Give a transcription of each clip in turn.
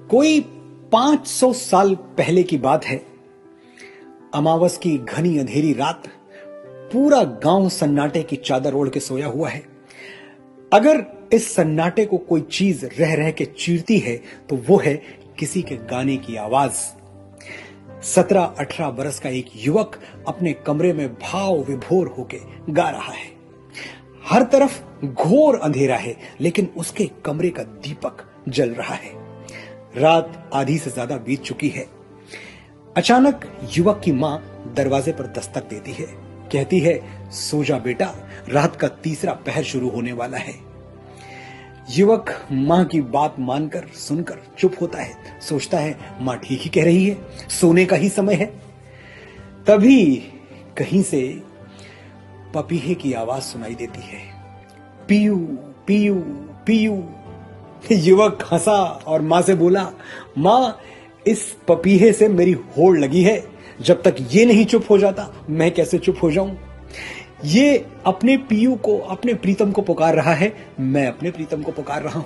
कोई 500 साल पहले की बात है। अमावस की घनी अंधेरी रात, पूरा गांव सन्नाटे की चादर ओढ़ के सोया हुआ है। अगर इस सन्नाटे को कोई चीज रह रह के चीरती है तो वो है किसी के गाने की आवाज। 17-18 बरस का एक युवक अपने कमरे में भाव विभोर होके गा रहा है। हर तरफ घोर अंधेरा है, लेकिन उसके कमरे का दीपक जल रहा है। रात आधी से ज्यादा बीत चुकी है। अचानक युवक की मां दरवाजे पर दस्तक देती है। कहती है, सो जा बेटा, रात का तीसरा पहर शुरू होने वाला है। युवक मां की बात मानकर सुनकर चुप होता है। सोचता है मां ठीक ही कह रही है, सोने का ही समय है। तभी कहीं से पपीहे की आवाज सुनाई देती है, पीयू पीयू पीयू। युवक हंसा और मां से बोला, मां, इस पपीहे से मेरी होड़ लगी है। जब तक ये नहीं चुप हो जाता, मैं कैसे चुप हो जाऊं। ये अपने पीयू को, अपने प्रीतम को पुकार रहा है, मैं अपने प्रीतम को पुकार रहा हूं।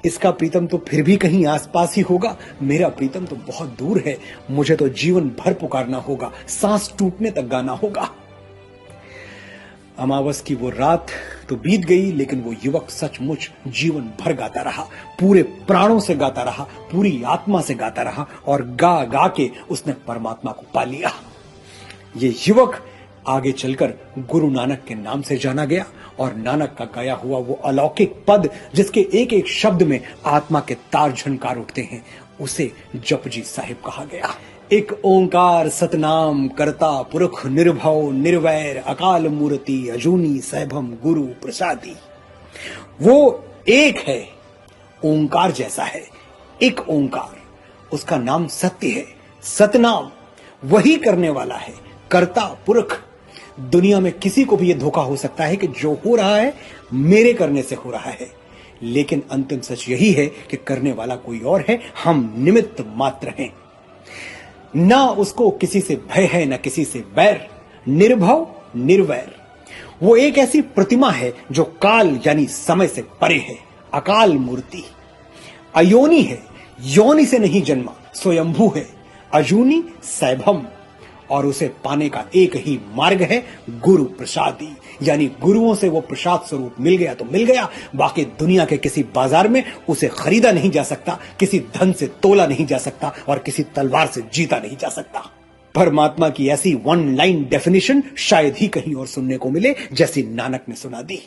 इसका प्रीतम तो फिर भी कहीं आसपास ही होगा, मेरा प्रीतम तो बहुत दूर है। मुझे तो जीवन भर पुकारना होगा, सांस टूटने तक गाना होगा। अमावस की वो रात तो बीत गई, लेकिन वो युवक सचमुच जीवन भर गाता रहा, पूरे प्राणों से गाता रहा, पूरी आत्मा से गाता रहा, और गा गा के उसने परमात्मा को पा लिया। ये युवक आगे चलकर गुरु नानक के नाम से जाना गया, और नानक का गाया हुआ वो अलौकिक पद, जिसके एक एक शब्द में आत्मा के तार झनकार उठते हैं, उसे जपजी साहिब कहा गया। एक ओंकार सतनाम करता पुरख निर्भव निर्वैर अकाल मूर्ति अजूनी सैभम गुरु प्रसादी। वो एक है, ओंकार जैसा है, एक ओंकार, उसका नाम सत्य है। सतनाम वही करने वाला है, करता पुरख। दुनिया में किसी को भी यह धोखा हो सकता है कि जो हो रहा है मेरे करने से हो रहा है, लेकिन अंतिम सच यही है कि करने वाला कोई और है, हम निमित्त मात्र हैं। ना उसको किसी से भय है, ना किसी से बैर, निर्भव निर्वैर। वो एक ऐसी प्रतिमा है जो काल यानी समय से परे है, अकाल मूर्ति। अयोनी है, योनि से नहीं जन्मा, स्वयंभू है। अजूनी सैभम, और उसे पाने का एक ही मार्ग है, गुरु प्रसादी, यानी गुरुओं से वो प्रसाद स्वरूप मिल गया तो मिल गया, बाकी दुनिया के किसी बाजार में उसे खरीदा नहीं जा सकता, किसी धन से तोला नहीं जा सकता, और किसी तलवार से जीता नहीं जा सकता। परमात्मा की ऐसी वन लाइन डेफिनेशन शायद ही कहीं और सुनने को मिले जैसी नानक ने सुना दी।